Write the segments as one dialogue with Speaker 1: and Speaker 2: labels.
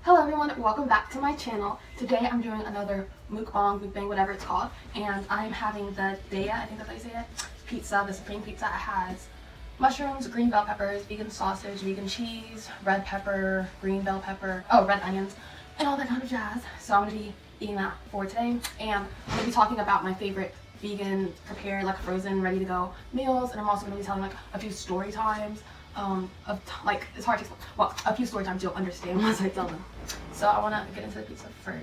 Speaker 1: Hello everyone, welcome back to my channel. Today I'm doing another mukbang, whatever it's called, and I'm having the Kaiya, I think that's how you say it, pizza, the supreme pizza. It has mushrooms, green bell peppers, vegan sausage, vegan cheese, red pepper, green bell pepper, red onions, and all that kind of jazz. So I'm going to be eating that for today, and I'm going to be talking about my favorite vegan, prepared, like frozen, ready to go meals, and I'm also going to be telling like a few story times. It's hard to explain. Well, a few story times you'll understand once I tell them. So I want to get into the pizza first.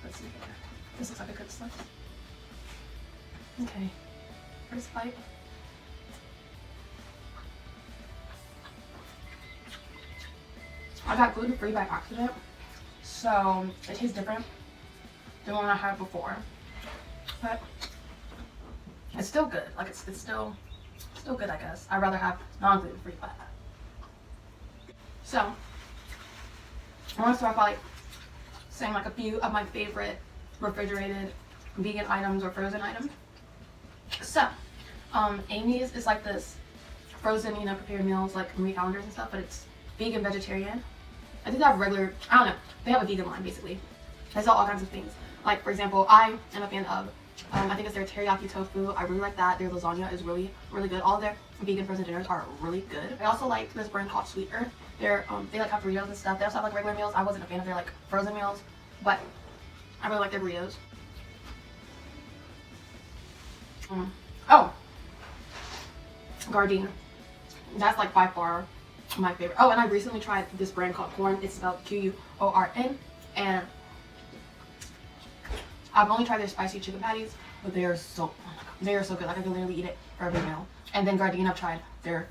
Speaker 1: Let's see here. This looks like a good slice. Okay, first bite. I got gluten-free by accident, so it tastes different than one I had before. But it's still good. Like it's still good, I guess. I'd rather have non-gluten-free, but so I want to start off by like saying like a few of my favorite refrigerated vegan items or frozen items. So Amy's is like this frozen, prepared meals like Marie Callender's and stuff, but it's vegan vegetarian. I think they have regular, I don't know, they have a vegan line basically. They sell all kinds of things. Like for example, I am a fan of I think it's their teriyaki tofu. I really like that. Their lasagna is really good. All of their vegan frozen dinners are really good. I also like this brand called Sweet Earth. They like have burritos and stuff. They also have like regular meals. I wasn't a fan of their like frozen meals, but I really like their burritos. Oh, Gardein. That's like by far my favorite. Oh, and I recently tried this brand called Corn. It's spelled Q-U-O-R-N, and I've only tried their spicy chicken patties, but they are so good. Like I can literally eat it for every meal. And then Gardein, I've tried their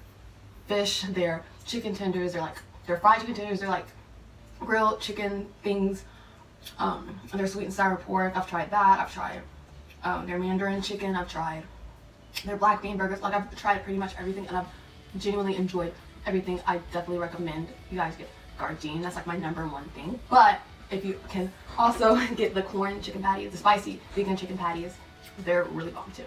Speaker 1: fish, their chicken tenders, their fried chicken tenders, their like grilled chicken things, their sweet and sour pork. I've tried that. I've tried their Mandarin chicken. I've tried their black bean burgers. Like I've tried pretty much everything, and I've genuinely enjoyed everything. I definitely recommend you guys get Gardein. That's like my #1 thing. But if you can also get the corn chicken patties, the spicy vegan chicken patties, they're really bomb too.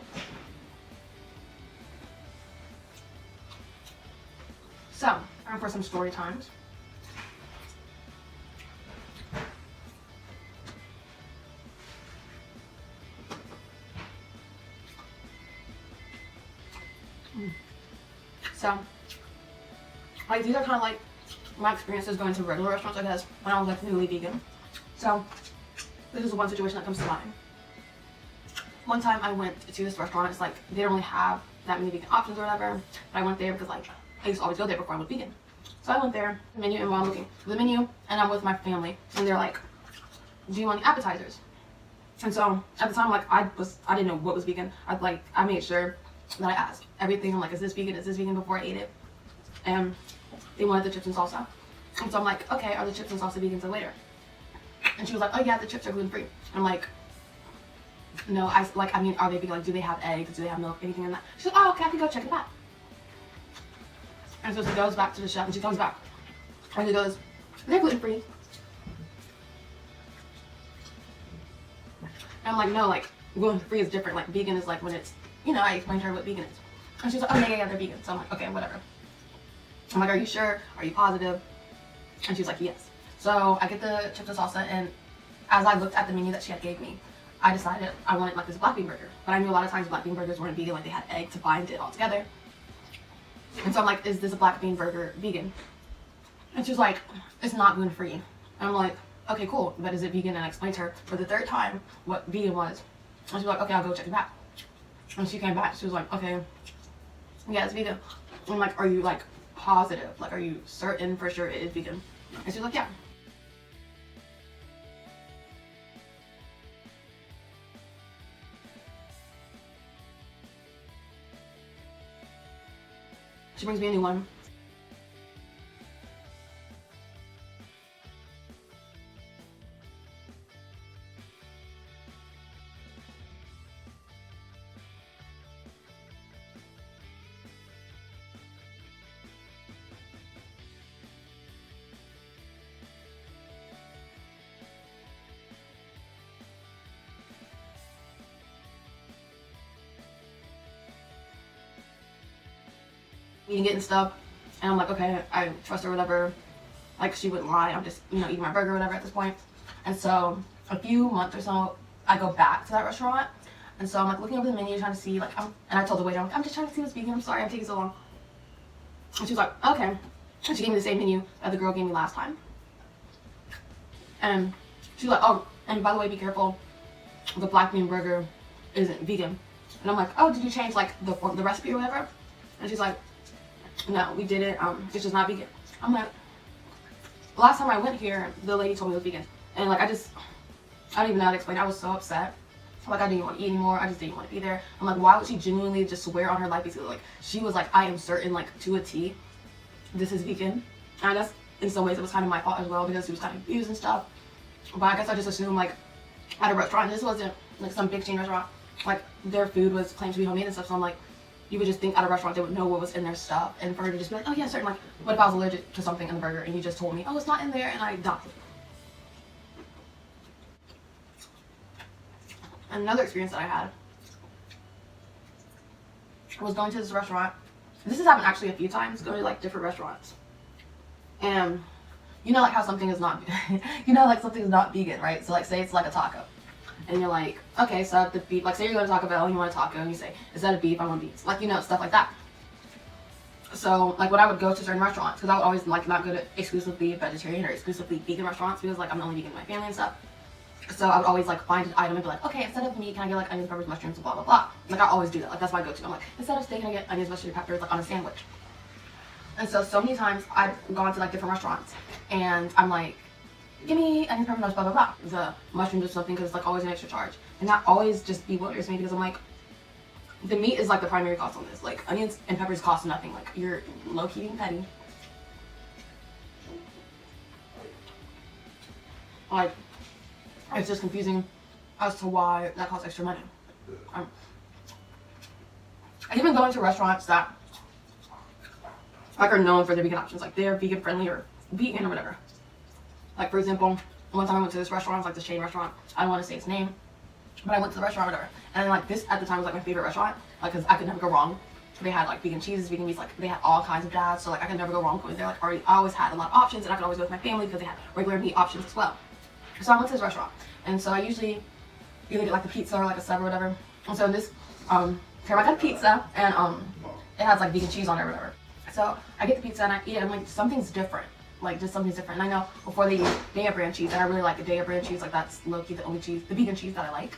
Speaker 1: So, time for some story times. So, like these are kind of like my experiences going to regular restaurants, I guess, when I was like newly vegan. So this is one situation that comes to mind. One time I went to this restaurant. It's like they don't really have that many vegan options or whatever, but I went there because like I used to always go there before I was vegan. So I went there, the menu, and while I'm looking for the menu, and I'm with my family, and they're like, do you want the appetizers? And so at the time, like I didn't know what was vegan. I made sure that I asked everything, like, is this vegan before I ate it? And they wanted the chips and salsa. And so I'm like, okay, are the chips and salsa vegan till later? And she was like, oh yeah, the chips are gluten-free. I'm like, no, are they vegan? Like, do they have eggs? Do they have milk? Anything in that? She's like, oh, okay, I can go check it out. And so she goes back to the chef, and she comes back. And she goes, they're gluten-free. And I'm like, no, like, gluten-free is different. Like, vegan is like when it's, I explained to her what vegan is. And she's like, oh yeah, they're vegan. So I'm like, okay, whatever. I'm like, are you sure? Are you positive? And she's like, yes. So I get the chips and salsa, and as I looked at the menu that she had gave me, I decided I wanted like this black bean burger. But I knew a lot of times black bean burgers weren't vegan, like they had egg to bind it all together. And so I'm like, is this a black bean burger vegan? And she's like, it's not gluten-free. And I'm like, okay, cool, but is it vegan? And I explained to her for the 3rd time what vegan was. And she was like, okay, I'll go check it back. And she came back, she was like, okay, yeah, it's vegan. I'm like, are you like positive? Like, are you certain for sure it is vegan? And she's like, yeah. She brings me a new one. Eating it and stuff, and I'm like, okay, I trust her, whatever. like she wouldn't lie. I'm just, you know, eating my burger or whatever at this point. And so a few months or so, I go back to that restaurant. And so I'm like looking over the menu, trying to see, like, and I told the waiter, I'm just trying to see what's vegan. I'm sorry I'm taking so long. And she was like, okay. And she gave me the same menu that the girl gave me last time. And she's like, oh, and by the way, be careful. The black bean burger isn't vegan. And I'm like, oh, did you change like the recipe or whatever? And she's like, no, we didn't. It's just not vegan. I'm like, last time I went here, the lady told me it was vegan. And like, I don't even know how to explain. I was so upset. Like, I didn't want to eat anymore. I just didn't want to be there. I'm like, why would she genuinely just swear on her life? Basically, like, she was like, I am certain, like, to a T, this is vegan. And I guess in some ways it was kind of my fault as well, because she was kind of abused and stuff. But I guess I just assumed, like, at a restaurant, this wasn't like some big chain restaurant, like, their food was claimed to be homemade and stuff. So I'm like, you would just think at a restaurant they would know what was in their stuff. And for her to just be like, oh yeah, certain, like, what if I was allergic to something in the burger and you just told me, oh, it's not in there, and I died. Another experience that I had was going to this restaurant. This has happened actually a few times, going to like different restaurants. And you know, like how something is not, you know, like something's not vegan, right? So like, say it's like a taco. And you're like, okay, so the beef, like say you're going to Taco Bell and you want a taco and you say, instead of beef, I want beans. Like, you know, stuff like that. So like when I would go to certain restaurants, because I would always like not go to exclusively vegetarian or exclusively vegan restaurants, because like I'm the only vegan in my family and stuff. So I would always like find an item and be like, okay, instead of meat, can I get like onions, peppers, mushrooms, blah, blah, blah. Like I always do that. Like that's my go-to. I'm like, instead of steak, can I get onions, mushrooms, peppers, like on a sandwich. And so many times I've gone to like different restaurants and I'm like, give me onions, peppers, mushrooms, blah, blah, blah. The mushrooms or something, because it's like always an extra charge. And that always just bewilders me, because I'm like, the meat is like the primary cost on this. Like onions and peppers cost nothing. Like you're low-key being petty. Like, it's just confusing as to why that costs extra money. And even going to restaurants that like are known for their vegan options, like they're vegan friendly or vegan or whatever. Like for example, one time I went to this restaurant, it's like this chain restaurant. I don't want to say its name, but I went to the restaurant or whatever. And like this at the time was like my favorite restaurant, like because I could never go wrong. They had like vegan cheeses, vegan meats, like they had all kinds of jazz. So like I could never go wrong going there. Like I always had a lot of options, and I could always go with my family because they had regular meat options as well. So I went to this restaurant, and so I usually either get like the pizza or like a sub or whatever. And so in this, here I got a pizza, and it has like vegan cheese on it or whatever. So I get the pizza and I eat it, and I'm like, something's different. Like just something's different. And I know before they use Daya brand cheese, and I really like the Daya brand cheese. Like that's low-key the only cheese, the vegan cheese that I like.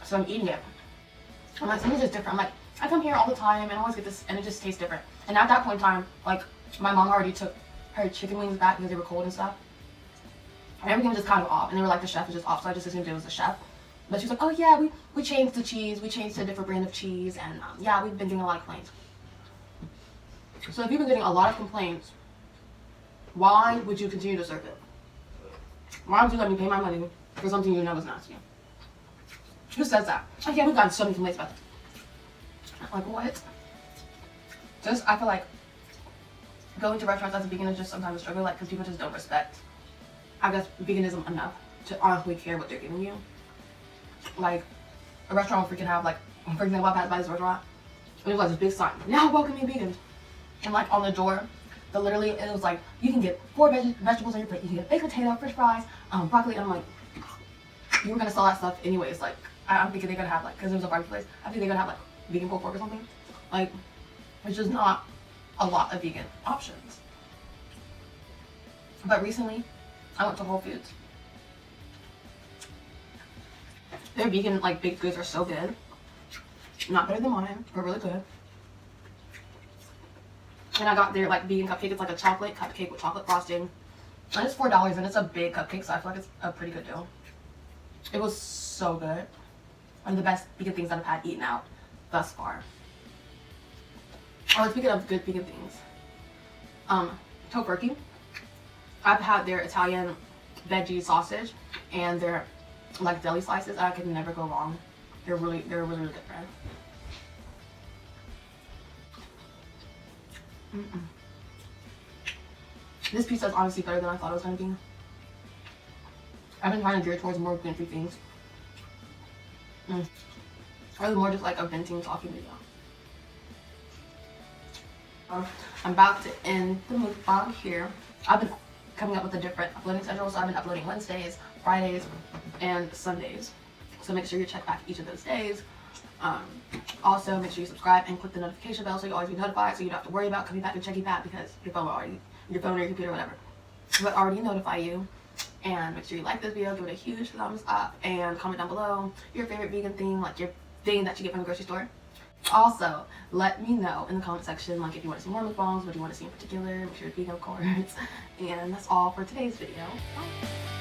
Speaker 1: So I'm eating it. I'm like, something's just different. I'm like, I come here all the time and I always get this, and it just tastes different. And at that point in time, like my mom already took her chicken wings back because they were cold and stuff. And everything was just kind of off, and they were like, the chef was just off, so I just assumed it was the chef. But she was like, oh yeah, we changed the cheese, we changed to a different brand of cheese, and yeah, we've been getting a lot of complaints. So if you've been getting a lot of complaints, why would you continue to serve it? Why would you let me pay my money for something you know is nasty? Who says that? Oh yeah, we've gotten so many complaints about that. Like what? Just, I feel like going to restaurants as a vegan is just sometimes a struggle, like because people just don't respect, I guess, veganism enough to honestly care what they're giving you. Like, a restaurant will freaking have, like, for example, I passed by this restaurant, and it was like this big sign, now welcoming vegans. And like on the door, literally, it was like, you can get 4 vegetables on your plate. You can get baked potato, french fries, broccoli. And I'm like, you were gonna sell that stuff anyways. Like, I'm thinking they're gonna have like, because it was a barbecue place, I think they're gonna have like vegan pulled pork or something. Like, it's just not a lot of vegan options. But recently, I went to Whole Foods. Their vegan like baked goods are so good. Not better than mine, but really good. And I got their like vegan cupcake. It's like a chocolate cupcake with chocolate frosting. And it's $4, and it's a big cupcake, so I feel like it's a pretty good deal. It was so good. One of the best vegan things that I've had eaten out thus far. Oh, speaking of good vegan things, tofurkey. I've had their Italian veggie sausage and their like deli slices. I could never go wrong. They're really good bread. This pizza is honestly better than I thought it was going to be. I've been trying to gear towards more gluten-free things. Or more just like a venting talking video. I'm about to end the mukbang here. I've been coming up with a different uploading schedule, so I've been uploading Wednesdays, Fridays, and Sundays. So make sure you check back each of those days. Also, make sure you subscribe and click the notification bell so you always be notified, so you don't have to worry about coming back and checking that because your phone or your computer, whatever, will already notify you. And make sure you like this video, give it a huge thumbs up, and comment down below your favorite vegan thing, like your thing that you get from the grocery store. Also, let me know in the comment section, like if you want to see more mukbangs, what you want to see in particular. Make sure it's vegan, of course. And that's all for today's video. Bye.